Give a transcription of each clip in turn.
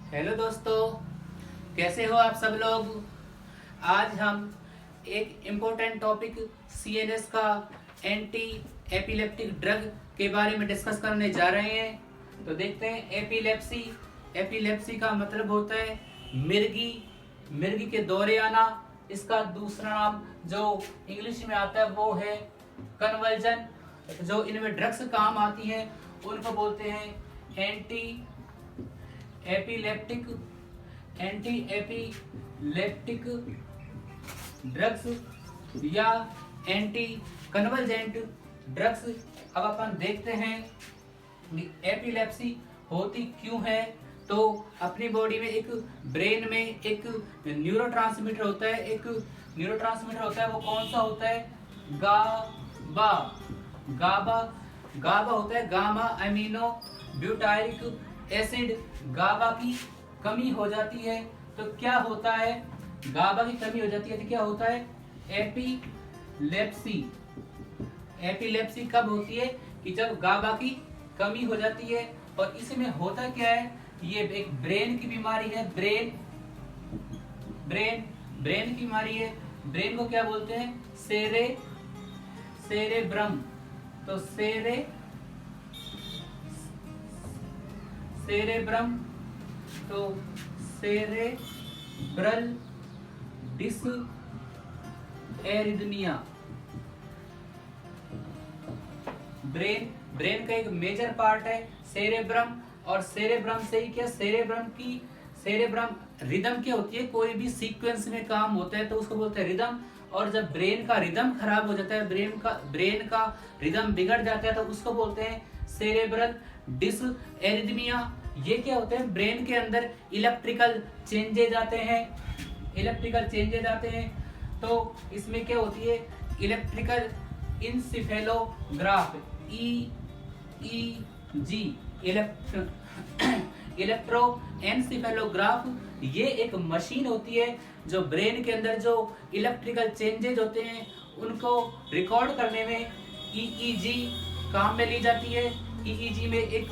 Hello दोस्तों, कैसे हो आप सब लोग। आज हम एक इम्पोर्टेंट टॉपिक सीएनएस का एंटी एपिलेप्टिक ड्रग के बारे में डिस्कस करने जा रहे हैं। तो देखते हैं एपिलेप्सी। एपिलेप्सी का मतलब होता है मिर्गी, मिर्गी के दौरे आना। इसका दूसरा नाम जो इंग्लिश में आता है वो है कन्वर्जन। जो इनमें ड्रग्स काम आती हैं उनको बोलते हैं anti epileptic anti epileptic drugs या एंटी कन्वर्जेंट ड्रग्स। अब अपन देखते हैं एपिलेप्सी होती क्यों है। तो अपनी बॉडी में एक ब्रेन में एक न्यूरोट्रांसमीटर होता है, वो कौन सा होता है? गाबा। गाबा गाबा होता है गामा अमीनो ब्यूटाइरिक एसिड। गाबा की कमी हो जाती है तो क्या होता है? गाबा की कमी हो जाती है तो क्या होता है? एपिलेप्सी। एपिलेप्सी कब होती है? कि जब गाबा की कमी हो जाती है। और इसमें होता क्या है? ये एक ब्रेन की बीमारी है। ब्रेन की बीमारी है। ब्रेन को क्या बोलते हैं? सेरेब्रम। तो सेरेब्रम तो सेरेब्रल डिसएरिथमिया। ब्रेन का एक मेजर पार्ट है सेरेब्रम। और सेरेब्रम से ही क्या, सेरेब्रम रिदम क्या होती है? कोई भी सीक्वेंस में काम होता है तो उसको बोलते हैं रिदम। और जब ब्रेन का रिदम खराब हो जाता है, ब्रेन का रिदम बिगड़ जाता है तो उसको बोलते हैं सेरेब्रल डिसएरिथमिया। ये क्या होते हैं? ब्रेन के अंदर इलेक्ट्रिकल चेंजेज आते हैं। तो इसमें क्या होती है? Electrical encephalograph, EEG, electroencephalograph. ये एक मशीन होती है जो ब्रेन के अंदर जो इलेक्ट्रिकल चेंजेज होते हैं उनको रिकॉर्ड करने में EEG काम में ली जाती है। EEG में एक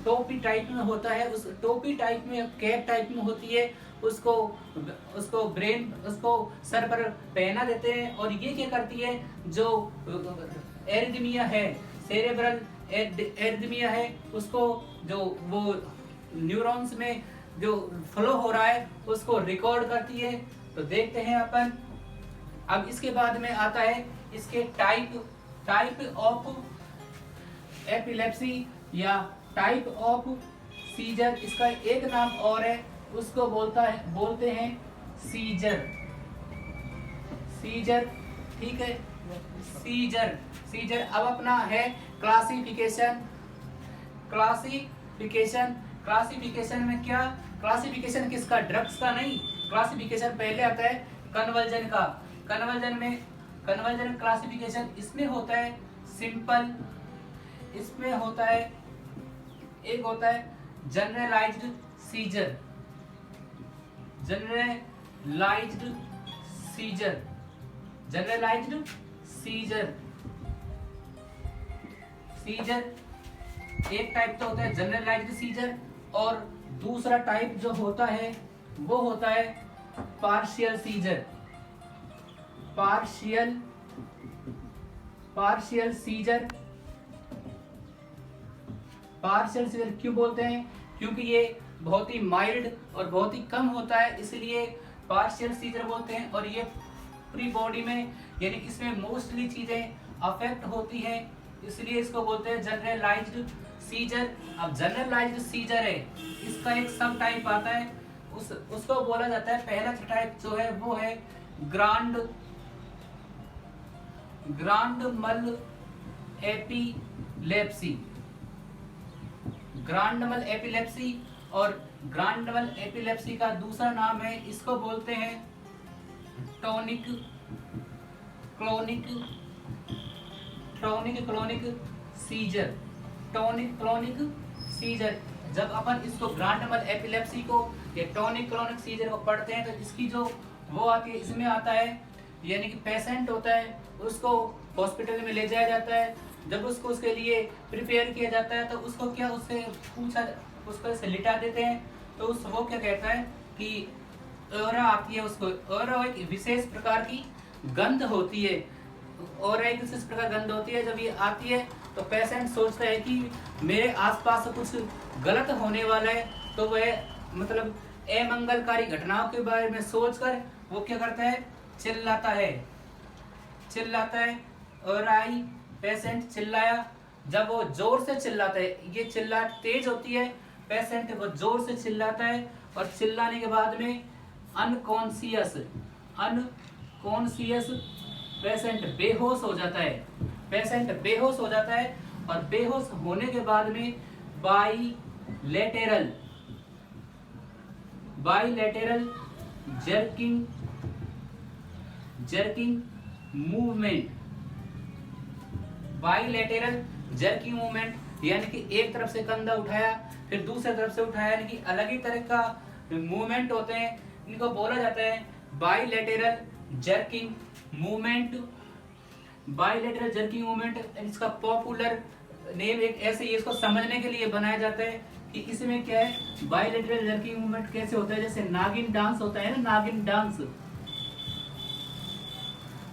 टोपी टाइप में होता है, उस टोपी टाइप में कैप टाइप में होती है, उसको सर पर पहना देते हैं। और ये क्या करती है? जो एरिथमिया है, सेरेब्रल एरिथमिया है, उसको जो वो न्यूरॉन्स में जो फ्लो हो रहा है उसको रिकॉर्ड करती है। तो देखते हैं अपन। अब इसके बाद में आता है इसके टाइप ऑफ एपिलेप्सी या टाइप ऑफ सीजर। इसका एक नाम और है, उसको बोलते हैं सीजर। ठीक है, सीजर। अब अपना है क्लासिफिकेशन में क्या? क्लासिफिकेशन किसका? ड्रग्स का नहीं। क्लासिफिकेशन पहले आता है कन्वर्जन का। कन्वर्जन क्लासिफिकेशन इसमें होता है सिंपल। इसमें होता है, एक होता है जनरलाइज्ड सीजर। एक टाइप तो होता है जनरलाइज्ड सीजर। और दूसरा टाइप जो होता है वो होता है पार्शियल सीजर। पार्शियल सीजर क्यों बोलते हैं? क्योंकि ये बहुत ही माइल्ड और बहुत ही कम होता है, इसलिए पार्शियल सीजर बोलते हैं। और ये पूरी बॉडी में, यानी इसमें मोस्टली चीजें अफेक्ट होती हैं, इसलिए इसको बोलते हैं जनरलाइज्ड सीजर। अब जनरलाइज्ड सीजर है, इसका एक सब टाइप आता है, उसको बोला जाता है, पहला टाइप जो है वो है ग्रांड मल एपिलेप्सी। और ग्रांड मल एपिलेप्सी का दूसरा नाम है, इसको बोलते हैं टॉनिक क्लोनिक सीजर। जब अपन इसको ग्रांड मल एपिलेप्सी को या टॉनिक क्लोनिक सीजर को पढ़ते हैं तो इसकी जो वो आती है, इसमें आता है, यानी कि पेशेंट होता है, उसको हॉस्पिटल में ले जाया जाता है। जब उसको उसके लिए प्रिपेयर किया जाता है तो उसको क्या, उससे पूछा, उसको ऐसे लिटा देते हैं तो उस वो क्या कहता है कि ऑरा आती है उसको। ऑरा एक विशेष प्रकार की गंध होती है, और एक विशेष प्रकार गंध होती है। जब ये आती है तो पेशेंट सोचता है कि मेरे आसपास कुछ गलत होने वाला है, तो वह मतलब अमंगलकारी घटनाओं के बारे में सोचकर वो क्या करता है, चिल्लाता है। चिल्लाता है और आई पेशेंट चिल्लाया। जब वो जोर से चिल्लाता है, ये चिल्लाहट तेज होती है, पेशेंट वो जोर से चिल्लाता है, और चिल्लाने के बाद में अनकॉन्शियस पेशेंट बेहोश हो जाता है। पेशेंट बेहोश हो जाता है, और बेहोश होने के बाद में bilateral jerking movement, bilateral jerking movement, यानी कि एक तरफ से कंधा उठाया फिर दूसरी तरफ से उठाया, यानी कि अलग ही तरह का मूवमेंट होते हैं, इनको बोला जाता है bilateral jerking movement. Bilateral jerking movement इसका पॉपुलर नेम एक ऐसे ही इसको समझने के लिए बनाया जाता है कि इसमें क्या है, बाईलेटरल जर्किंग मूवमेंट कैसे होता है। जैसे नागिन डांस होता है ना,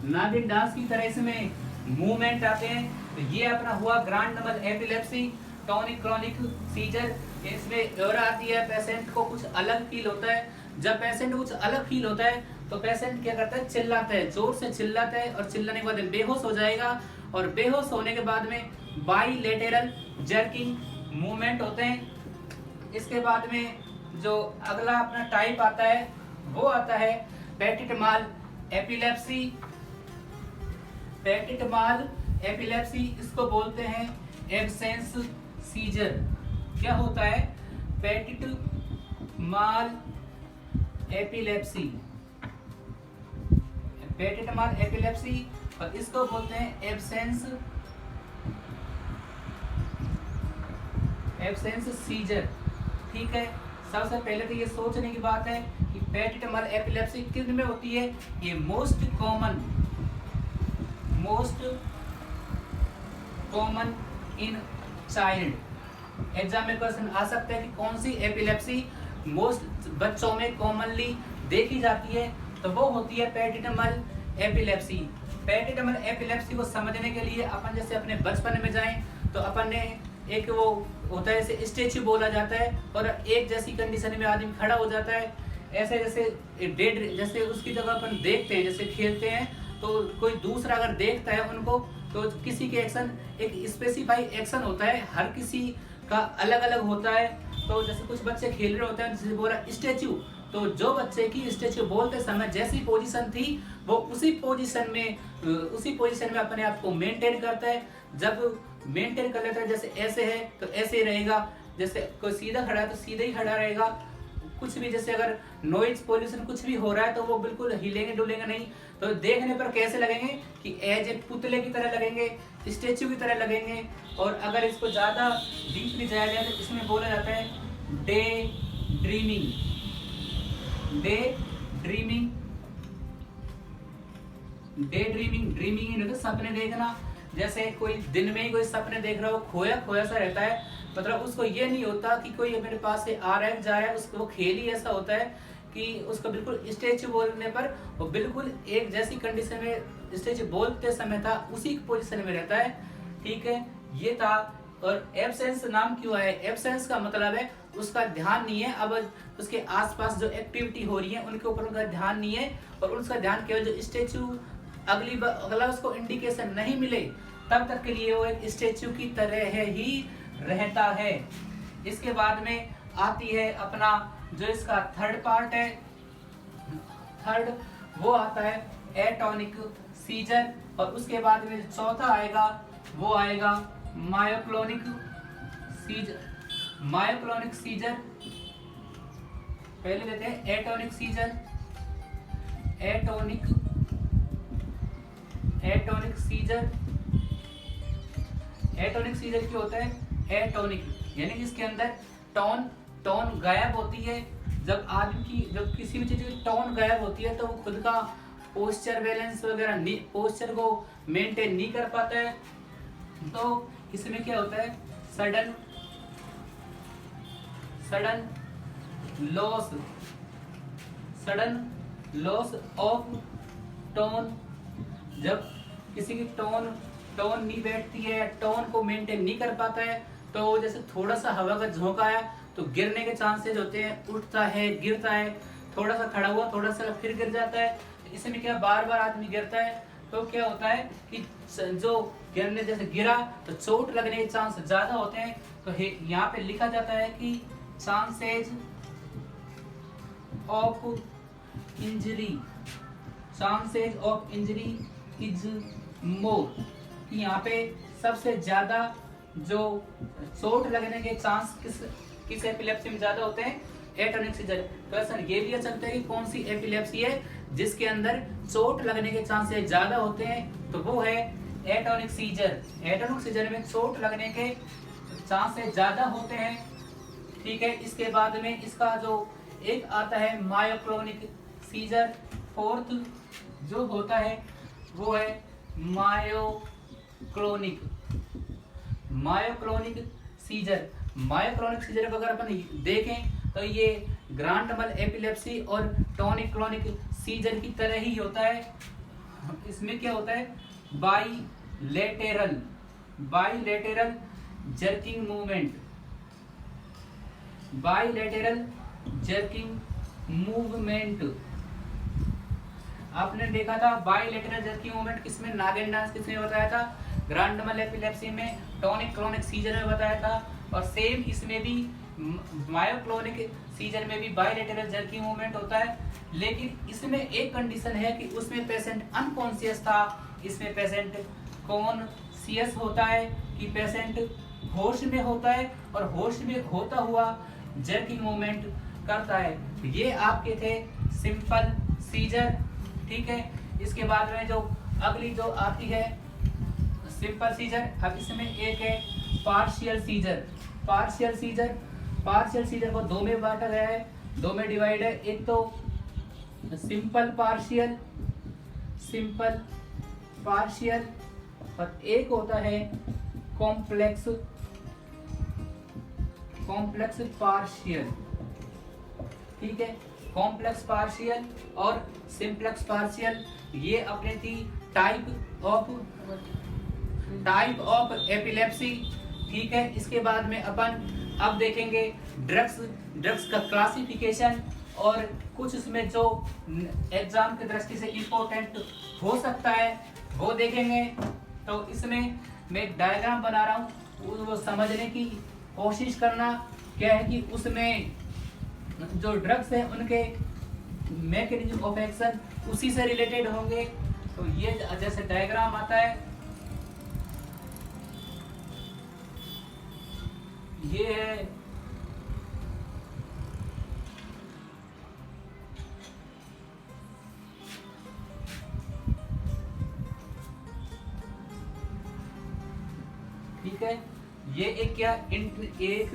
नागिन डांस की तरह इसमें मूवमेंट आते हैं। तो ये अपना हुआ ग्रांड नंबर एपिलेप्सी, टॉनिक क्रोनिक सीजर। इसमें ऑरा आती है, पेशेंट को कुछ अलग फील होता है। जब पेशेंट को कुछ अलग फील होता है तो पेशेंट क्या करता है, चिल्लाता है, जोर से चिल्लाता है, और चिल्लाने के बाद बेहोश हो जाएगा, और बेहोश होने के बाद में बाईलेटरल जर्किंग मूवमेंट होते हैं। इसके बाद में जो अगला अपना टाइप आता है वो आता है पेटिट माल एपिलेप्सी। पेटिट माल एपिलेप्सी इसको बोलते हैं एब्सेंस सीजर। क्या होता है, पेटिट माल एपिलेप्सी, पेटिट माल एपिलेप्सी, और इसको बोलते हैं एब्सेंस सीजर। ठीक है, सबसे पहले तो ये सोचने की बात है कि पेटिट माल एपिलेप्सी किन में होती है। ये most common in child. Exam में क्वेश्चन आ सकता है कि कौन सी एपिलेप्सी मोस्ट बच्चों में कॉमनली देखी जाती है, तो वो होती है पेटिटमल एपिलेप्सी। पेटिटमल एपिलेप्सी को समझने के लिए अपन जैसे अपने बचपन में जाएं तो अपन ने एक वो होता है जैसे स्टेच्यू बोला जाता है, और एक जैसी कंडीशन में आदमी खड़ा हो जाता है, ऐसे जैसे डेड, जैसे उसकी जगह अपन देखते हैं, जैसे खेलते हैं तो कोई दूसरा अगर देखता है उनको, तो किसी के एक्शन एक स्पेसिफाई एक्शन होता है, हर किसी का अलग अलग होता है। तो जैसे कुछ बच्चे खेल रहे होते हैं, जैसे बोला स्टेच्यू, तो जो बच्चे की स्टेच्यू बोलते समय जैसी पोजीशन थी वो उसी पोजीशन में अपने आप को मेंटेन करता है। जब मेंटेन कर लेता है, जैसे ऐसे है तो ऐसे ही रहेगा, जैसे कोई सीधा खड़ा है तो सीधा ही खड़ा रहेगा। कुछ भी जैसे अगर नॉइज पोल्यूशन कुछ भी हो रहा है तो वो बिल्कुल हिलेंगे डुलेंगे नहीं। तो देखने पर कैसे लगेंगे कि एज ए पुतले की तरह लगेंगे, स्टेच्यू की तरह लगेंगे। और अगर इसको ज्यादा डीपली जाया जाए तो इसमें बोला जाता है डे ड्रीमिंग। ड्रीमिंग तो सपने देखना। जैसे कोई दिन में ही कोई सपने देख रहा हो, खोया खोया सा रहता है, मतलब उसको ये नहीं होता कि कोई मेरे पास से आ रहा है जा रहा है, उसको वो खेल ही ऐसा होता है कि उसको बिल्कुल स्टेच्यू बोलने पर वो बिल्कुल एक जैसी कंडीशन में स्टेच्यू बोलते समय था उसी पोजीशन में रहता है। ठीक है, ये था। और एब्सेंस नाम क्यों है, एब्सेंस का मतलब है उसका ध्यान नहीं है, अब उसके आसपास जो एक्टिविटी हो रही है उनके ऊपर उनका ध्यान नहीं है, और उसका ध्यान केवल जो स्टेच्यू अगला उसको इंडिकेशन नहीं मिले तब तक के लिए वो एक स्टेच्यू की तरह ही रहता है। इसके बाद में आती है अपना जो इसका थर्ड पार्ट है, थर्ड वो आता है एटोनिक सीजर, और उसके बाद में चौथा आएगा वो आएगा मायोक्लोनिक सीजर। पहले लेते हैं एटोनिक सीजर। एटोनिक सीजर क्या होता है, एटोनिक यानी जिसके अंदर टोन गायब होती है। जब आदमी की जब किसी भी चीज की टोन गायब होती है तो वो खुद का पोस्चर बैलेंस वगैरह पोस्चर को मेंटेन नहीं कर पाता है। तो इसमें क्या होता है, sudden loss, sudden loss of tone, जब किसी की टोन नहीं बैठती है, टोन को मेंटेन नहीं कर पाता है, तो जैसे थोड़ा सा हवा का झोंका आया तो गिरने के चांसेस होते हैं, उठता है, गिरता है, थोड़ा सा खड़ा हुआ, थोड़ा सा फिर गिर जाता है। इसमें क्या बार बार आदमी गिरता है तो क्या होता है कि जो गिरने जैसे गिरा तो चोट लगने के चांस ज्यादा होते हैं। तो यहाँ पे लिखा जाता है कि chances of injury, chances of injury is more, कि यहाँ पे सबसे ज्यादा जो चोट लगने के चांस किस एपिलेप्सी में ज्यादा होते हैं, एटोनिक सीजर। तो ऐसा ये भी सकता है कि कौन सी एपिलेप्सी है जिसके अंदर चोट लगने के चांसेस ज्यादा होते हैं, तो वो है एटोनिक सीजर। एटोनिक सीजर में चोट लगने के चांसेस ज्यादा होते हैं, ठीक है। इसके बाद में इसका जो एक आता है मायोक्लोनिक सीजर, फोर्थ जो होता है वो है मायोक्लोनिक सीजर। मायोक्लोनिक सीजर को अगर अपन देखें तो ये ग्रांड मल एपिलेप्सी और टॉनिक क्लोनिक सीजर की तरह ही होता है। इसमें क्या होता है, bilateral jerking movement, bilateral jerking movement. आपने देखा था बाईलेटरल जर्किंग मूवमेंट किसमें, नागेन डांस किसमें बताया था, ग्रांड मल एपिलेप्सी में, टॉनिक क्लोनिक सीजर में बताया था, और सेम इसमें भी मायोक्लोनिक सीजर में भी बाईलेटरल जर्किंग मूवमेंट होता है। लेकिन इसमें एक कंडीशन है कि उसमें पेशेंट अनकॉन्शियस था, इसमें पेशेंट कॉन्शियस होता है, कि पेशेंट होश में होता है और होश में होता हुआ जर्किंग मूवमेंट करता है। ये आपके थे सिंपल सीजर, ठीक है। इसके बाद में जो अगली जो आती है सिंपल सीजर, अब इसमें एक है पार्शियल सीजर। पार्शियल सीजर को दो में बांटा गया है, दो में डिवाइड है। एक तो सिंपल पार्शियल और एक होता है कॉम्प्लेक्स पार्शियल, ठीक है। कॉम्प्लेक्स पार्शियल और सिंप्लेक्स पार्शियल, ये अपने थी टाइप ऑफ एपिलेप्सी, ठीक है। इसके बाद में अपन अब देखेंगे ड्रग्स का क्लासिफिकेशन, और कुछ उसमें जो एग्जाम की दृष्टि से इम्पोर्टेंट हो सकता है वो देखेंगे। तो इसमें मैं एक डायग्राम बना रहा हूँ, वो समझने की कोशिश करना। क्या है कि उसमें जो ड्रग्स है उनके मैकेनिज्म ऑफ एक्शन उसी से रिलेटेड होंगे। तो ये जैसे डायग्राम आता है, ये है ठीक है। ये एक क्या एक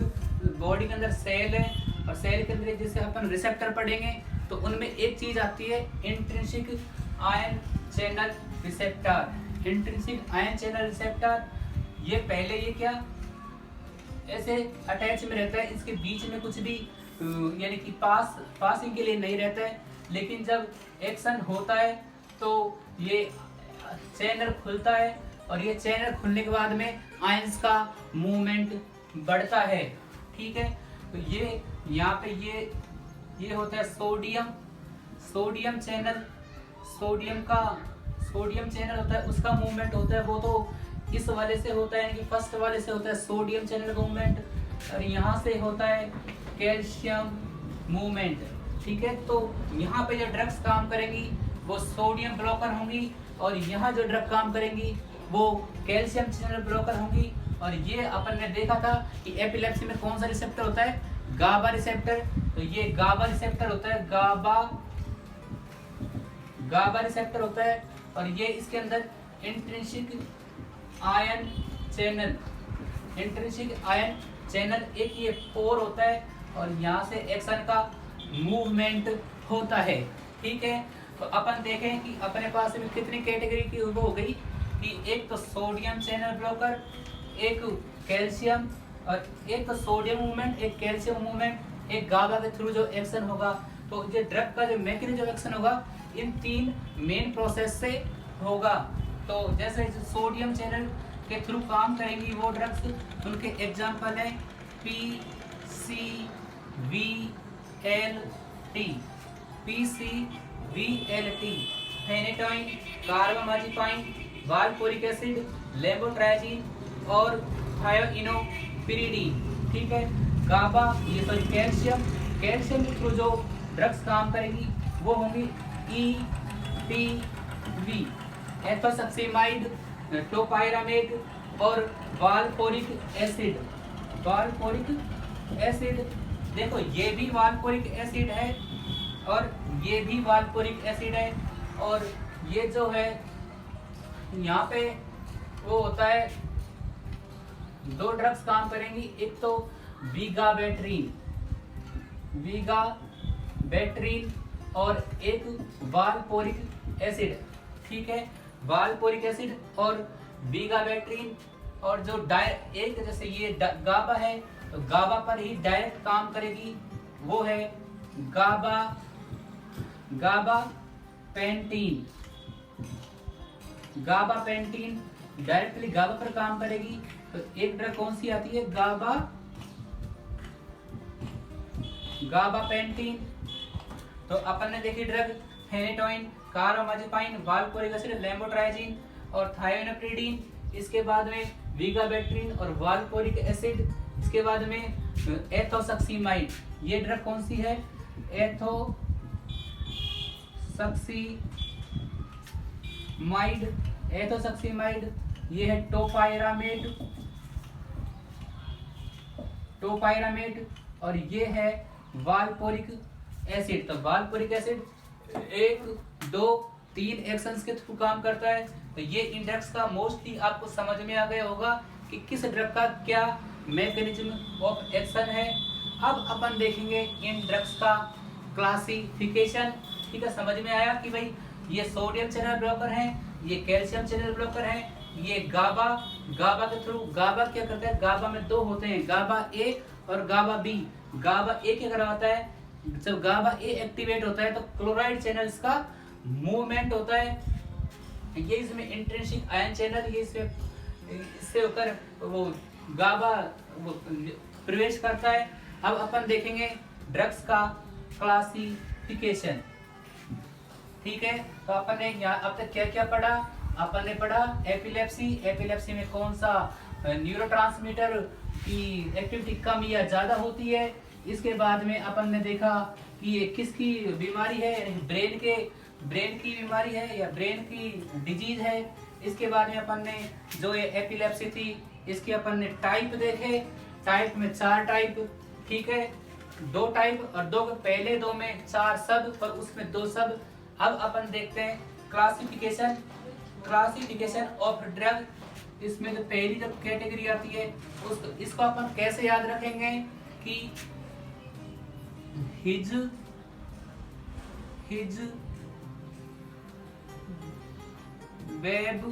बॉडी के अंदर सेल है, और सेल के अंदर जैसे अपन रिसेप्टर पढ़ेंगे तो उनमें एक चीज आती है intrinsic ion channel receptor. Intrinsic ion channel receptor, ये पहले ये क्या ऐसे अटैच में रहता है, इसके बीच में कुछ भी यानी कि पासिंग के लिए नहीं रहता है। लेकिन जब एक्शन होता है तो ये चैनल खुलता है, और ये चैनल खुलने के बाद में आयंस का मूवमेंट बढ़ता है, ठीक है। तो ये यहाँ पे ये होता है सोडियम चैनल, सोडियम चैनल होता है, उसका मूवमेंट होता है, वो तो इस वाले से होता है, यानी कि फर्स्ट वाले से होता है सोडियम चैनल मूवमेंट, और यहाँ से होता है कैल्शियम मूवमेंट, ठीक है। तो यहाँ पे जो ड्रग्स काम करेंगी वो सोडियम ब्लॉकर होंगी, और यहाँ जो ड्रग काम करेंगी वो कैल्शियम चैनल ब्लॉकर होंगी। और ये अपन ने देखा था कि एपिलेप्सी में कौन सा रिसेप्टर होता है, गाबा रिसेप्टर। तो ये गाबा रिसेप्टर होता है, गाबा रिसेप्टर होता है, और ये इसके अंदर इंट्रिंसिक आयन चैनल एक ये पोर होता है, और यहाँ से एक्शन का मूवमेंट होता है, ठीक है। तो अपन देखें कि अपने पास में कितनी कैटेगरी की वो हो गई कि एक तो सोडियम चैनल ब्लॉकर, एक कैल्शियम, और एक तो सोडियम मूवमेंट, एक कैल्शियम मूवमेंट, एक गाबा के थ्रू जो एक्शन होगा, तो ये ड्रग का जो मैकेनिज्म एक्शन होगा इन 3 मेन प्रोसेस से होगा। तो जैसे सोडियम चैनल के थ्रू काम करेंगी वो ड्रग्स, उनके एग्जाम्पल हैं PCVLT, PCVLT, फेनेटोइन, कार्बामाजिपाइन, वालपोरिक एसिड, लेवोट्राइजिन और थायोइनोपिरिडीन। ठीक है, गाबा ये सॉरी कैल्शियम के थ्रू जो ड्रग्स काम करेंगी वो होंगी EPV, एथोसक्सीमाइड, टोपाइरामेट और वालपोरिक एसिड। वालपोरिक एसिड, देखो ये भी वालपोरिक एसिड है और ये भी वालपोरिक एसिड है, और ये जो है यहाँ पे वो होता है, 2 ड्रग्स काम करेंगी, एक तो वीगाबेट्रीन और एक वालपोरिक एसिड। ठीक है, वालपोरिक एसिड और वीगाबेट्रीन, और जो एक जैसे ये गाबा है तो गाबा पर ही डायरेक्ट काम करेगी, वो है गाबापेंटीन। गाबापेंटीन डायरेक्टली गाबा पर काम करेगी। तो एक ड्रग कौन सी आती है, गाबापेंटीन। तो अपन ने देखी ड्रग फेनेटोइन, कार्बामाजिपाइन, वालपोरिक एसिड, लेवोट्राइजिन और थायोइनोपिरिडीन। इसके बाद में वीगाबेट्रीन और वालपोरिक एसिड। इसके बाद में एथोसक्सीमाइड। ये ड्रग कौन सी है, एथोसक्सीमाइड। ये है टोपाइरामेट और ये है वालपोरिक एसिड। तो वालपोरिक एसिड 1, 2, 3 एक्शंस के थ्रू काम करता है। तो ये इन ड्रग्स का मोस्टली आपको समझ में आ गया होगा कि किस ड्रग का क्या मैकेनिज्म ऑफ एक्शन है। अब अपन देखेंगे इन ड्रग्स का क्लासिफिकेशन। ठीक है, समझ में आया कि भाई ये सोडियम चैनल ब्लॉकर हैं, ये कैल्शियम चैनल ब्लॉकर हैं, ये गाबा के थ्रू गाबा क्या करता है, गाबा में 2 होते हैं, गाबा ए और गाबा बी। गाबा ए क्या करवाता है, जब गाबा ए एक्टिवेट होता है तो क्लोराइड चैनल्स का मूवमेंट होता है, ये इसमें इंट्रिंसिक आयन चैनल, ये इससे होकर वो गाबा वो प्रवेश करता है। अब अपन देखेंगे ड्रग्स का क्लासिफिकेशन। ठीक है, तो अपन ने यहाँ अब तक क्या क्या पढ़ा, अपन ने पढ़ा एपिलेप्सी में कौन सा न्यूरोट्रांसमीटर की एक्टिविटी कम या ज्यादा होती है। इसके बाद में अपन ने देखा कि ये किसकी बीमारी है, ब्रेन की बीमारी है या ब्रेन की डिजीज है। इसके बाद में अपन ने जो ये एपिलेप्सी थी इसके अपन ने टाइप देखे, टाइप में 4 टाइप। ठीक है, 2 टाइप और 2 पहले 2 में 4 सब और उसमें 2 सब। अब अपन देखते हैं क्लासिफिकेशन ऑफ ड्रग। इसमें जो पहली जो कैटेगरी आती है इसको अपन कैसे याद रखेंगे कि हिज वेब।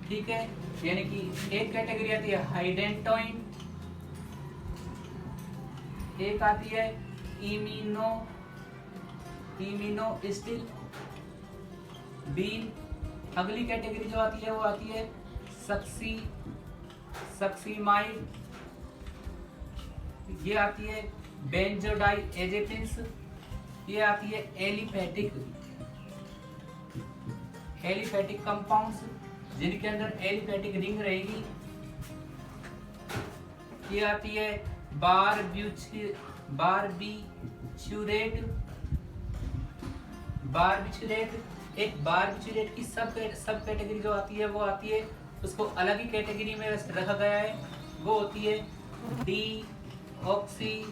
ठीक है, यानी कि एक कैटेगरी आती है हाइडेंटोइन, एक आती है इम्यूनोस्टिल बीन। अगली कैटेगरी जो आती है वो आती है सक्सीमाइड, ये आती है बेंजोडाइएजेपिन्स, ये आती है एलिफेटिक कंपाउंड्स जिनके अंदर एलिफेटिक रिंग रहेगी। ये आती है बारबिचुरेट। एक बारबिचुरेट की सब कैटेगरी जो आती है वो आती है, उसको अलग ही कैटेगरी में रखा गया है, वो होती है डीऑक्सी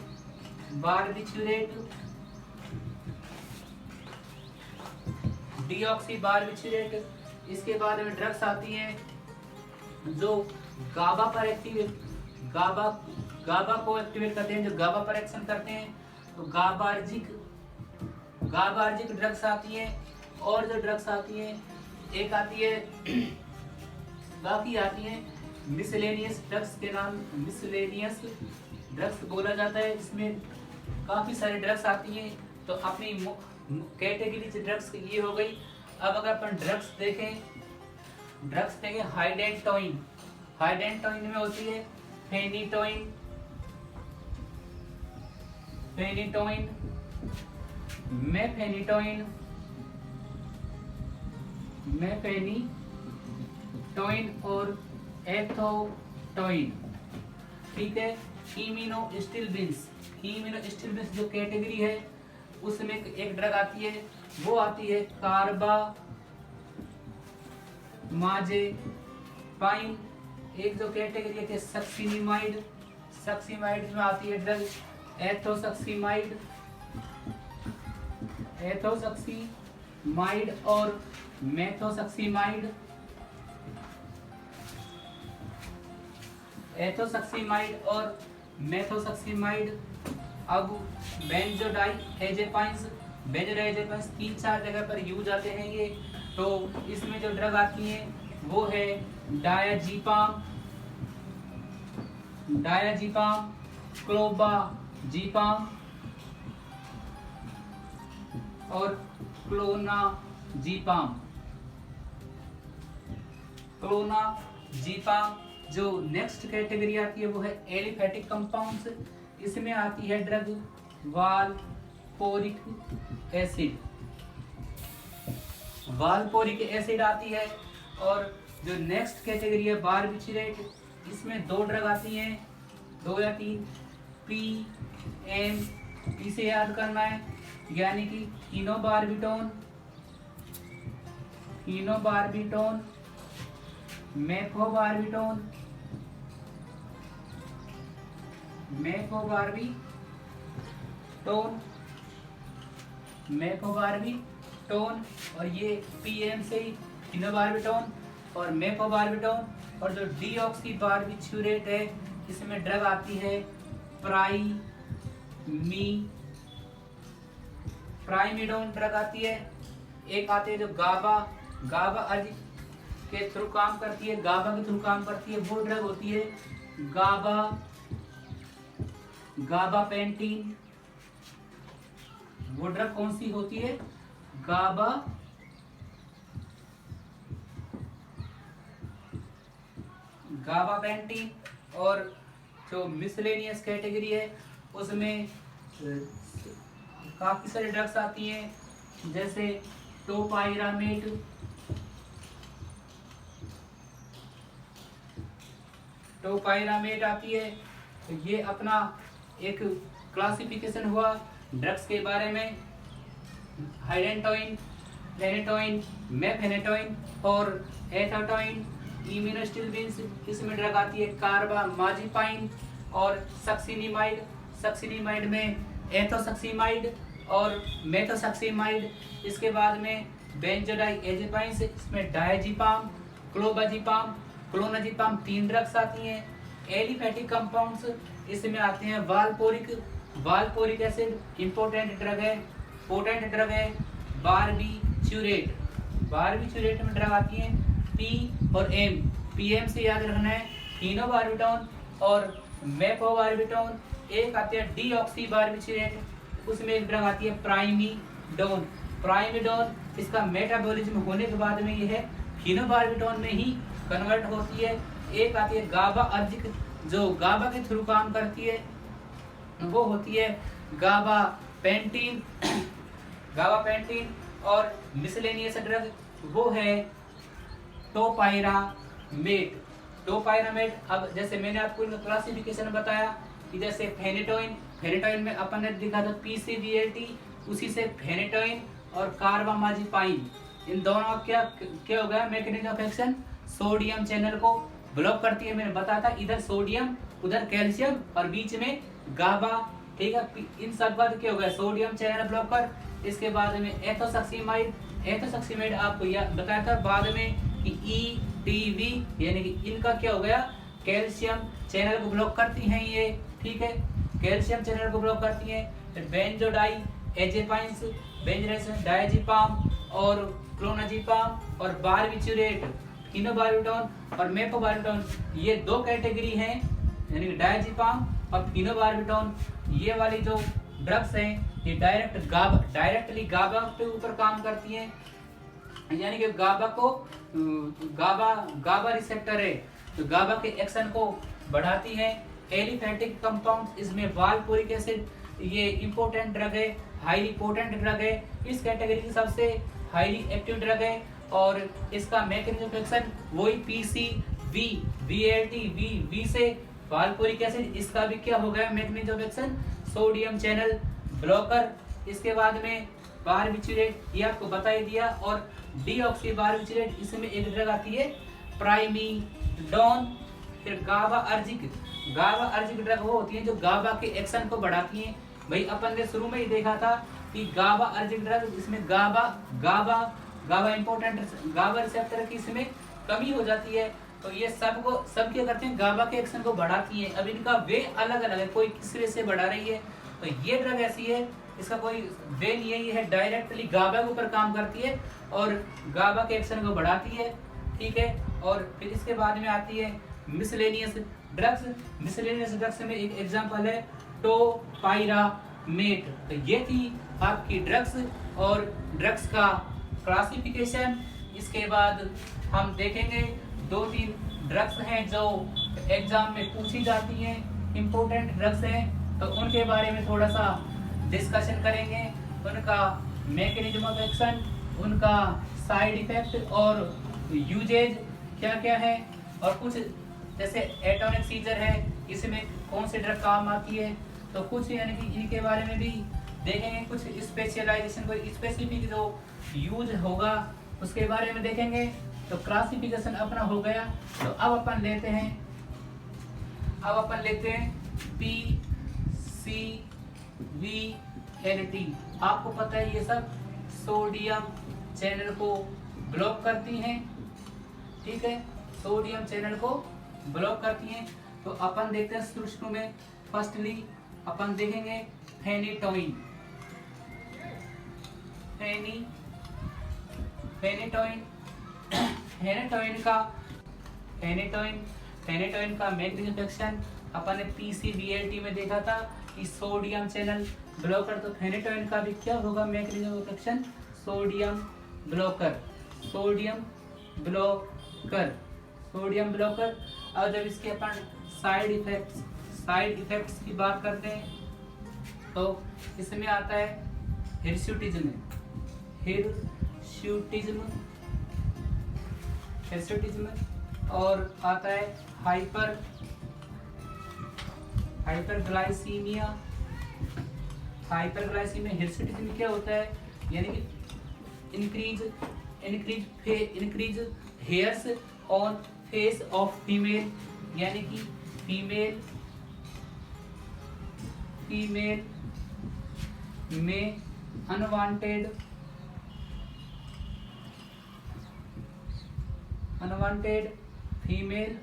बारबिचुरेट। इसके बाद में ड्रग्स आती हैं जो गाबा को एक्टिवेट करते हैं, जो गाबा पर एक्शन करते हैं, तो गाबार्जिक ड्रग्स आती हैं। और जो ड्रग्स आती हैं एक आती है बाकी आती हैं मिसलेनियस ड्रग्स के नाम, ड्रग्स बोला जाता है, इसमें काफ़ी सारी ड्रग्स आती हैं। तो अपनी कैटेगरी ड्रग्स ये हो गई। अब अगर अपन ड्रग्स देखें हाइडेंटोइन। हाइडेंटोइन में होती है फेनिटोइन, मेफेनिटोइन और एथोटोइन, ठीक है। इम्यूनोस्टिमुलेंट्स जो कैटेगरी है उसमें एक ड्रग आती है, वो आती है कार्बामाजेपाइन। एक जो कैटेगरी है सक्सिनिमाइड में आती है ड्रग एथोसक्सिमाइड और मेथोसक्सिमाइड। अब बेंजोडाइएजेपाइंस 3-4 जगह पर यूज आते हैं ये। तो इसमें जो ड्रग आती है वो है डायाजीपाम, क्लोबाजीपाम और क्लोनाजीपाम। जो नेक्स्ट कैटेगरी आती है वो है एलिफेटिक कंपाउंड्स। इसमें आती है ड्रग वालपोरिक एसिड आती है। और जो नेक्स्ट कैटेगरी है बारबिचुरेट, इसमें 2 ड्रग आती हैं, 2 या 3। PM, इसे याद करना है, यानी कि इनोबार्बिटोन, मेफोबार्बिटोन और ये PM से इनोबार्बिटोन और मेफोबार्बिटोन। और जो डीऑक्सीबार्बिचुरेट है इसमें ड्रग आती है प्राइमिडोन ड्रग आती है। एक आती है जो गाबा के थ्रू काम करती है, वो ड्रग होती है गाबापेंटीन। वो ड्रग कौन सी होती है? गाबापेंटीन। और जो मिसलेनियस कैटेगरी है उसमें काफी सारी ड्रग्स आती हैं, जैसे टोपाइरामेट, आती है। तो ये अपना एक क्लासिफिकेशन हुआ ड्रग्स के बारे में। हाइडेंटोइन, फेनेटोइन, मेफेनेटोइन और एथोटोइन। इम्यूनोस्टिमुलेंट्स, इसमें ड्रग आती है कार्बामाजिपाइन और सक्सिनिमाइड में एथोसक्सिमाइड और मेथोसक्सिमाइड। इसके बाद में बेंजोडाइएजेपाइंस, इसमें डायजीपाम, क्लोनाजीपाम 3 ड्रग्स आती हैं। एलिफेटिक कंपाउंड्स, इसमें आते हैं वालपोरिक एसिड, पोटेंट ड्रग है। बारबिचुरेट में ड्रग आती हैं P और M। PM से याद रखना है इनोबार्बिटोन और मेफोबार्बिटोन। एक आती है डीऑक्सीबार्बिचुरेट, उसमें एक ड्रग आती है प्राइमिडोन। इसका मेटाबॉलिज्म होने के बाद में यह फिनोबार्बिटोन में ही कन्वर्ट होती है। एक आती है गाबा अर्जिक, जो गाबा के थ्रू काम करती है, वो होती है गाबापेंटीन। और मिसलेनियस ड्रग वो है टोपाइरामेट। अब जैसे मैंने आपको इनका क्लासिफिकेशन बताया कि जैसे फेनेटोइन में अपन ने दिखा था PCBLT, उसी से फेनेटोइन और कार्बामाजिपाइन, इन दोनों क्या हो गया mechanism of action, sodium channel को ब्लॉक करती है। मैंने बताया था इधर सोडियम उधर कैल्शियम और बीच में गाबा, ठीक है। इन सब का क्या हो गया सोडियम चैनल ब्लॉकर। इसके बाद में एथोसक्सिमाइड आपको बताया था बाद में कि ETV, यानी कि इनका क्या हो गया कैल्शियम चैनल को ब्लॉक करती हैं ये, ठीक है, कैल्शियम चैनल को ब्लॉक करती हैं। फिर बेंजोडाइएजेपाइंस, डायजीपाम और क्लोनाजीपाम और बारबिचुरेट, इनोबार्बिटोन और मेफोबार्बिटोन, ये 2 कैटेगरी हैं यानी कि डायजेपाम और फिनोबार्बिटॉन, ये वाली जो ड्रग्स हैं ये डायरेक्टली गाबा के ऊपर काम करती हैं, यानी कि गाबा रिसेप्टर है तो गाबा के एक्शन को बढ़ाती है। एलिफेटिक कंपाउंड, इसमें वाल्पोरिक एसिड, ये इंपॉर्टेंट ड्रग है, हाईली पोटेंट ड्रग है, इस कैटेगरी की सबसे हाईली एक्टिव ड्रग है। और इसका मैकेनिज्म ऑफ एक्शन वही पीसीवी वी से वाल्पोरिक एसिड, इसका भी क्या हो गया mechanism of action, sodium channel blocker. इसके बाद में बारबिचुरेट, ये आपको बता ही दिया, और डीऑक्सी बारबिचुरेट, इसमें एक ड्रग आती है प्राइमीडॉन। फिर गाबा अर्जिक ड्रग वो होती है जो गाबा के एक्शन को बढ़ाती हैं। भाई अपन ने शुरू में ही देखा था कि गाबा अर्जिक ड्रग, इसमें गाबा इंपॉर्टेंट गाबा रिसेप्टर की इसमें कमी हो जाती है, तो ये सब क्या करते हैं, गाबा के एक्शन को बढ़ाती हैं। अब इनका वे अलग अलग है, कोई किस वे से बढ़ा रही है, तो ये ड्रग ऐसी है इसका कोई वे नहीं है, ये है डायरेक्टली गाबा के ऊपर काम करती है और गाबा के एक्शन को बढ़ाती है, ठीक है। और फिर इसके बाद में आती है मिसलेनियस ड्रग्स में एक एग्जांपल है टोपाइरामेट। तो ये थी आपकी ड्रग्स और ड्रग्स का क्लासिफिकेशन। इसके बाद हम देखेंगे 2-3 ड्रग्स हैं जो एग्जाम में पूछी जाती हैं, इंपॉर्टेंट ड्रग्स हैं, तो उनके बारे में थोड़ा सा डिस्कशन करेंगे, उनका मैकेनिज्म ऑफ एक्शन, उनका साइड इफेक्ट और यूजेज क्या क्या है, और कुछ जैसे एटॉनिक सीजर है, इसमें कौन सी ड्रग काम आती है, तो कुछ यानी कि इनके बारे में भी देखेंगे, कुछ स्पेशलाइजेशन को स्पेसिफिक जो यूज होगा उसके बारे में देखेंगे। तो क्लासिफिकेशन अपना हो गया, तो अब अपन लेते हैं PCVLT। आपको पता है ये सब सोडियम चैनल को ब्लॉक करती हैं, ठीक है, सोडियम चैनल को ब्लॉक करती हैं। तो अपन देखते हैं शुरू में फर्स्टली अपन देखेंगे फेनिटोइन का मैकेनिज्म एक्शन अपन ने पीसीबीएलटी में देखा था कि सोडियम चैनल ब्लॉकर, तो फेनिटोइन का भी क्या होगा मैकेनिज्म एक्शन, सोडियम ब्लॉकर। और जब इसके अपन साइड इफेक्ट्स की बात करते हैं तो इसमें आता है हिर्सुटिज्म, और आता है हाइपरग्लाइसीमिया। हिर्सुटिज्म क्या होता है, यानी कि increase hairs on face of female, यानी कि फीमेल में अनवांटेड फीमेल,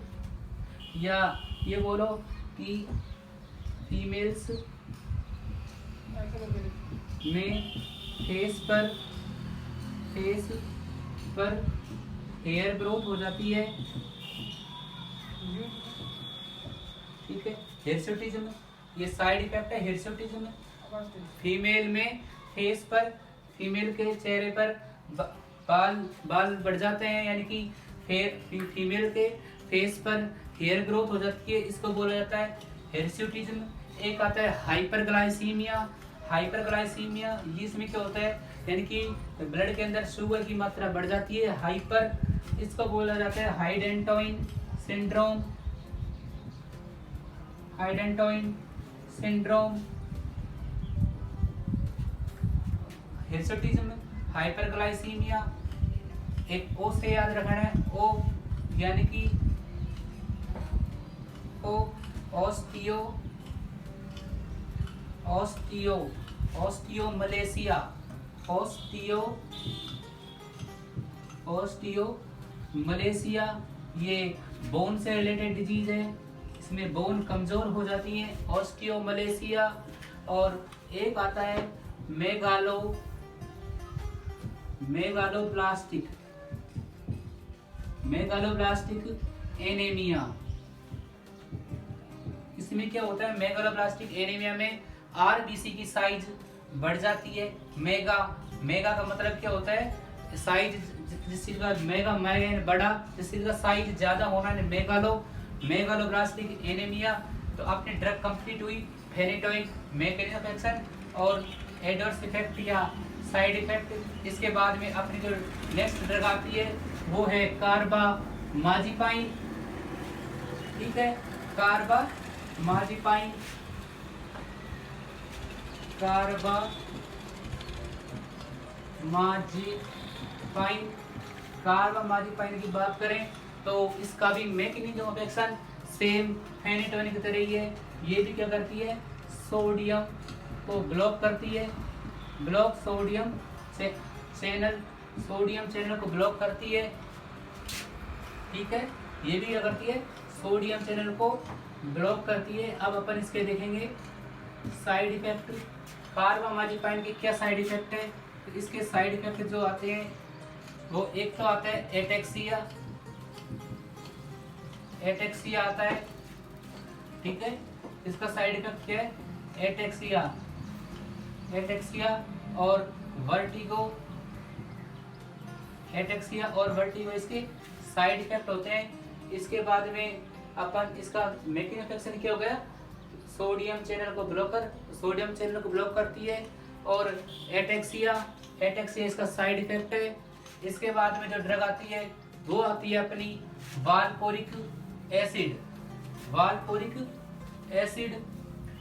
या ये बोलो कि फीमेल्स में फेस पर हेयर ग्रोथ हो जाती है, ठीक है। हिर्सुटिज्म ये साइड इफेक्ट है हिर्सुटिज्म। फीमेल में फेस पर, फीमेल के चेहरे पर बाल बढ़ जाते हैं, यानी कि फीमेल के फेस पर हेयर ग्रोथ हो जाती है, इसको बोला जाता है हिर्सुटिज्म। एक आता है हाइपरग्लाइसीमिया। ये इसमें क्या होता है, यानी कि ब्लड के अंदर शुगर की मात्रा बढ़ जाती है, हाइपर, इसको बोला जाता है हाइडेंटोइन सिंड्रोम। हिर्सुटिज्म, हाइपरग्लाइसीमिया, एक ओ से याद रखना है, ओ यानी कि ऑस्टियोमलेशिया, ये बोन से रिलेटेड डिजीज है, इसमें बोन कमजोर हो जाती है, ऑस्टियोमलेशिया। और एक आता है मेगालोब्लास्टिक एनीमिया। इसमें क्या होता है, मेगालोब्लास्टिक एनीमिया में आरबीसी की साइज बढ़ जाती है। मेगा मेगा का मतलब क्या होता है, साइज, जिस चीज का मेगा मैगन बड़ा, जिस चीज का साइज ज्यादा होना है, मेगालोब्लास्टिक एनीमिया। तो अपनी ड्रग कंप्लीट हुई, फेनिटोइन, मैकेनिज्म ऑफ एक्शन और एडवर्स इफेक्ट या साइड इफेक्ट। इसके बाद में अपनी जो नेक्स्ट ड्रग आती है वो है कार्बामाजिपाइन। ठीक है, कार्बामाजिपाइन कार्बामाजिपाइन की बात करें तो इसका भी मैकेनिज्म ऑफ एक्शन सेम फेनिटोनिक की तरह ही है। ये भी क्या करती है, सोडियम को ब्लॉक करती है, सोडियम चैनल को ब्लॉक करती है। ठीक है, ये भी क्या करती है, सोडियम चैनल को ब्लॉक करती है। अब अपन इसके देखेंगे साइड इफेक्ट। कार्बामाजिपाइन के क्या साइड इफेक्ट है, तो इसके साइड इफेक्ट जो आते हैं वो एक तो आता है एटेक्सिया आता है। ठीक है, इसका साइड इफेक्ट क्या है, एटेक्सिया और वर्टिगो इसके साइड इफेक्ट होते हैं। इसके बाद में अपन इसका मैकेनिज्म ऑफ एक्शन क्या हो गया, सोडियम चैनल को ब्लॉक करती है और एटेक्सिया इसका साइड इफेक्ट है। इसके बाद में जो ड्रग आती है वो आती है अपनी वाल्पोरिक एसिड।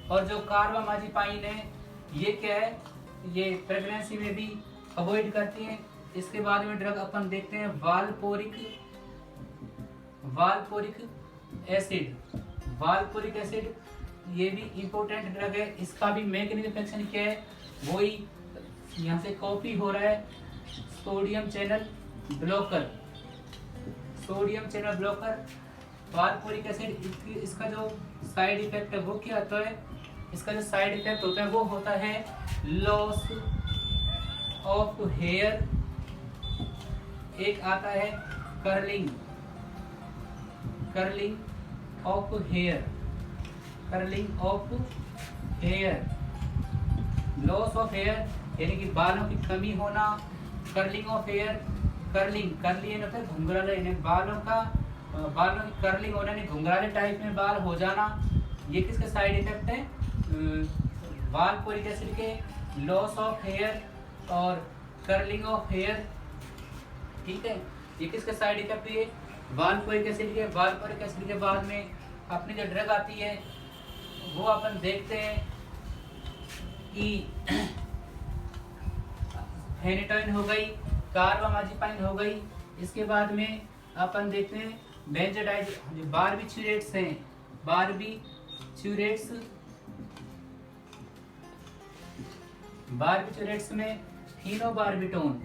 और जो कार्बामाजिपाइन है ये क्या है, ये प्रेगनेंसी में भी अवॉइड करती है। इसके बाद में ड्रग अपन देखते हैं वाल्पोरिक एसिड। ये भी इंपॉर्टेंट ड्रग है। इसका भी मैकेनिज्म ऑफ एक्शन क्या है, वही यहाँ से कॉपी हो रहा है, सोडियम चैनल ब्लॉकर वाल्पोरिक एसिड। इसका जो साइड इफेक्ट है वो क्या होता है, इसका जो साइड इफेक्ट होता है वो होता है लॉस ऑफ हेयर। एक आता है curling of hair, loss of hair यानी कि बालों की कमी होना। कर्लिंग ऑफ हेयर, कर्लिंग होता है घुंघराले, यानी बालों की कर्लिंग होना, यानी घुंघराले टाइप में बाल हो जाना। ये किसके साइड इफेक्ट है, वाल्पोरिक एसिड के, लॉस ऑफ हेयर और कर्लिंग ऑफ हेयर। ठीक है, ये किसके साइड इफेक्ट है, वाल्पोरिक एसिड के। वाल्पोरिक एसिड के बाद में अपनी जो ड्रग आती है वो अपन देखते हैं कि फेनिटोइन हो गई, कार्बामाजिपाइन हो गई। इसके बाद में अपन देखते हैं बेंजोडाइज, बारबिचुरेट्स हैं, बारबिचुरेट्स में फिनोबार्बिटोन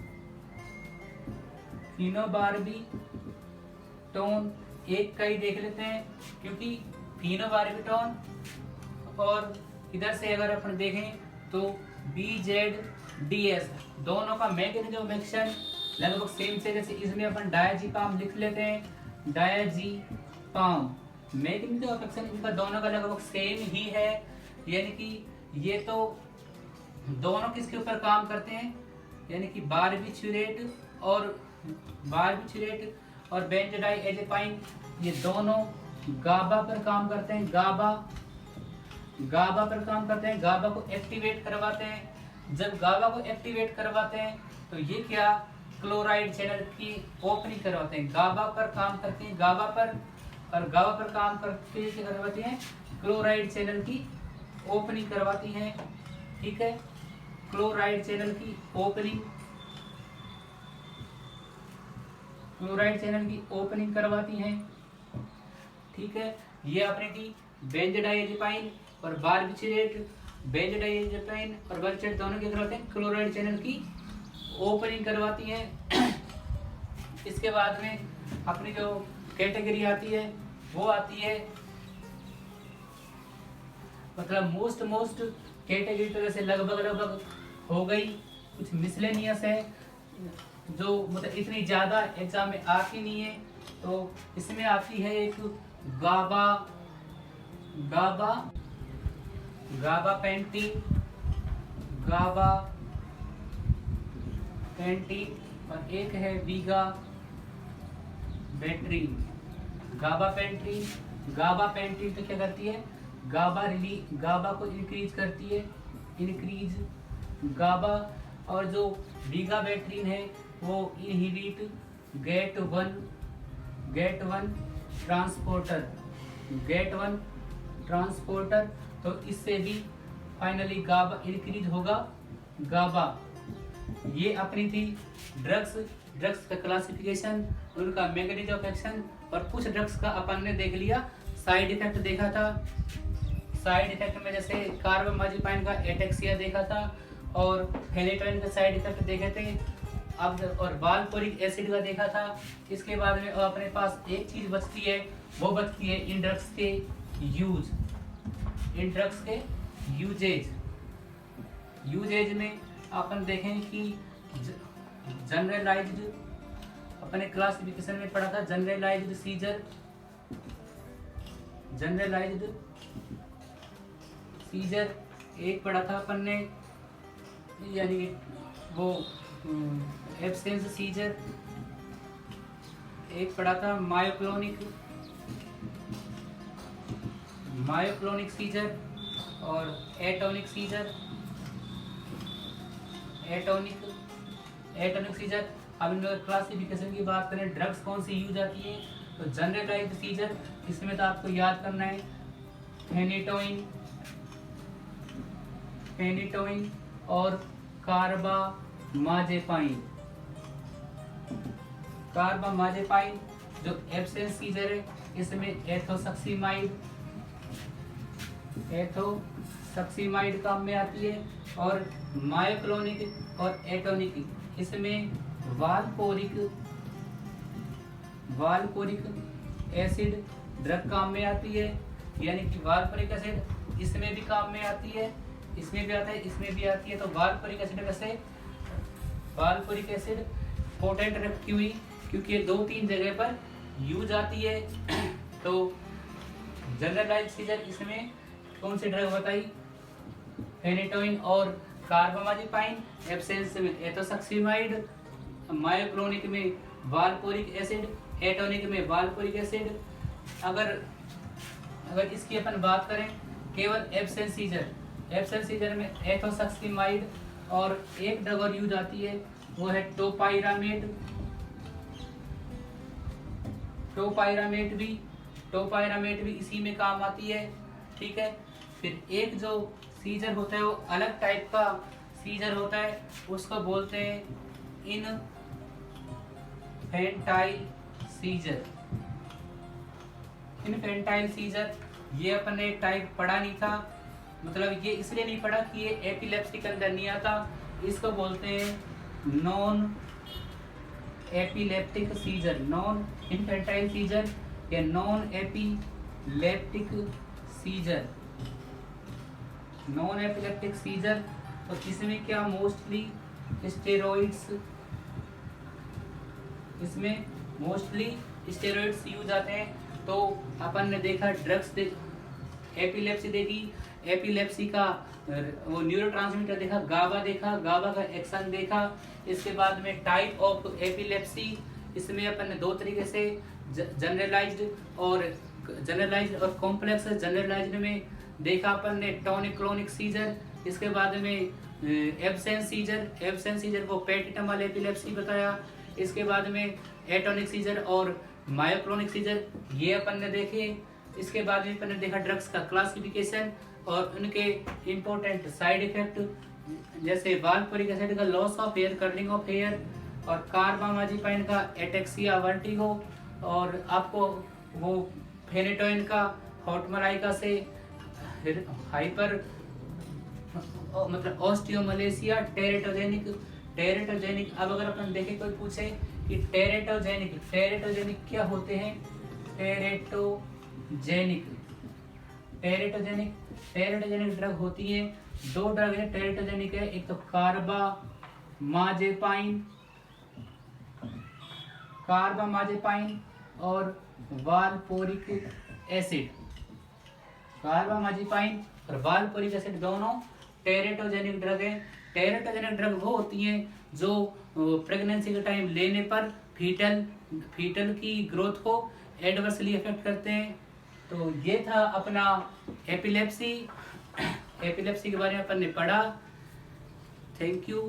एक का ही देख लेते हैं, क्योंकि फिनोबार्बिटोन और इधर से अगर अपन देखें तो BZDS दोनों का मैकेनिज्म ऑफ एक्शन लगभग सेम से। जैसे इसमें अपन डायजीपाम लिख लेते हैं, डायजीपाम मैकेनिज्म ऑफ एक्शन इनका दोनों का लगभग सेम ही है। यानी कि ये तो दोनों किसके ऊपर काम करते हैं, यानी कि बारबिचुरेट और बेंजोडाइएजेपाइन, ये दोनों गाबा पर काम करते हैं। गाबा पर काम करते हैं, गाबा को एक्टिवेट करवाते हैं। जब गाबा को एक्टिवेट करवाते हैं तो ये क्या, क्लोराइड चैनल की ओपनिंग करवाते हैं। गाबा पर काम करते हैं, गाबा पर काम करते करवाते हैं, क्लोराइड चैनल की ओपनिंग करवाती हैं। ठीक है, क्लोराइड चैनल की ओपनिंग करवाती हैं। ठीक है, ये आपने की बेंजोडाइएजेपाइन और बारबिचुरेट, बेंजोडाइएजेपाइन और बारबिचुरेट दोनों क्या करवाते हैं, क्लोराइड चैनल की ओपनिंग करवाती हैं। इसके बाद में अपनी जो कैटेगरी आती है वो आती है, मतलब मोस्ट कैटेगरी तो जैसे लगभग हो गई। कुछ मिसलेनियस है जो मतलब इतनी ज्यादा एग्जाम में आती नहीं है, तो इसमें आती है एक गाबा, गाबापेंटीन, गाबा पेंटीन और एक है वीगा बेट्रीन। गाबापेंटीन तो क्या करती है, गाबा को इंक्रीज करती है, इंक्रीज गाबा। और जो वीगा बेट्रीन है वो इनहिबिट गेट वन ट्रांसपोर्टर। तो इससे भी फाइनली गाबा इंक्रीज होगा, गाबा। ये अपनी थी ड्रग्स का क्लासिफिकेशन, उनका मैकेनिज्म ऑफ एक्शन। और कुछ ड्रग्स का अपन ने देख लिया, साइड इफेक्ट देखा था। साइड इफेक्ट में जैसे कार्बामाजिपाइन का एटेक्सिया देखा था और फेनेटोइन का साइड इफेक्ट देखे थे। अब और वाल्पोरिक एसिड का देखा था। इसके बाद में अपने पास एक चीज बचती है, वो बचती है इन ड्रग्स के यूजेज में अपन देखें कि जनरलाइज्ड, अपने क्लासिफिकेशन में पढ़ा था जनरलाइज्ड सीजर एक पढ़ा था अपन ने, यानी वो एब्सेंस सीजर एक पढ़ा था, मायोक्लोनिक सीजर और एटोनिक सीजर। अब इन क्लासिफिकेशन की बात करें, ड्रग्स कौन सी यूज आती है, तो जनरलाइज्ड सीजर, इसमें तो आपको याद करना है फेनिटोइन और कार्बामाजेपाइन। जो एब्सेंस सीजर है इसमें एथोसक्सीमाइड काम में आती है। और मायोक्लोनिक और एटोनिक, इसमें वाल्पोरिक एसिड ड्रग काम में आती है, यानी कि वाल्पोरिक एसिड इसमें भी काम में आती है, इसमें भी आता है, इसमें भी आती है। तो वाल्पोरिक एसिड पोटेंट रखी हुई, क्योंकि ये 2-3 जगह पर यूज आती है। तो जनरलाइज्ड सीजर इसमें कौन सी ड्रग बताई, फेनेटोइन और कार्बामाजिपाइन, एब्सेंस में एथोसक्सीमाइड, मायोक्लोनिक में वाल्पोरिक एसिड, एटोनिक में वाल्पोरिक एसिड। अगर इसकी अपन बात करें केवल एब्सेंस सीजर में एथोसक्सीमाइड और एक ड्रग और यूज आती है, वो है टोपाइरामेट भी इसी में काम आती है, ठीक है। फिर एक जो सीजर होता है वो अलग टाइप का सीजर होता है, उसको बोलते हैं इनफेंटाइल सीजर। ये अपन ने टाइप पढ़ा नहीं था, मतलब ये इसलिए नहीं पढ़ा कि ये एपिलेप्सी के अंदर नहीं आता। इसको बोलते हैं non epileptic seizure, non infantile seizure या नॉन एपिलेप्टिक सीजर। तो इसमें क्या मोस्टली स्टेरॉइड्स यूज आते हैं। तो अपन ने देखा ड्रग्स एपिलेप्सी देखी, एपिलेप्सी का वो न्यूरोट्रांसमीटर देखा, गाबा का एक्शन देखा। इसके बाद में टाइप ऑफ एपिलेप्सी, इसमें अपन ने 2 तरीके से जनरलाइज्ड और कॉम्प्लेक्स। जनरलाइज्ड में देखा अपन ने टॉनिक क्लोनिक सीजर। इसके बाद में एब्सेंस सीजर को पेटिटमल एपिलेप्सी बताया। इसके बाद में एटोनिक सीजर और मायोक्लोनिक सीजर, ये अपन ने देखे। इसके बाद में अपन ने देखा ड्रग्स का क्लासिफिकेशन और उनके इम्पोर्टेंट साइड इफेक्ट, जैसे वाल्पोरिक एसिड का loss of hair, curling of hair, और कार्बामाजिपाइन का एटेक्सिया वर्टिगो, और आपको वो फेनेटोइन का हॉटमलाइका से हाइपर मतलब ऑस्टियोमलेशिया, टेरेटोजेनिक। अब अगर अपन देखें कोई पूछे कि टेरेटोजेनिक क्या होते हैं, टेरेटोजेनिक ड्रग होती है, 2 ड्रग है टेरेटोजेनिक है, एक तो कार्बामाजेपाइन और वाल्पोरिक कार्बामाजिपाइन और वाल्पोरिक एसिड दोनों टेरेटोजेनिक ड्रग है। टेरेटोजेनिक ड्रग वो होती हैं जो प्रेगनेंसी के टाइम लेने पर फीटल की ग्रोथ को एडवर्सली इफेक्ट करते हैं। तो ये था अपना एपिलेप्सी के बारे में अपन ने पढ़ा। Thank you.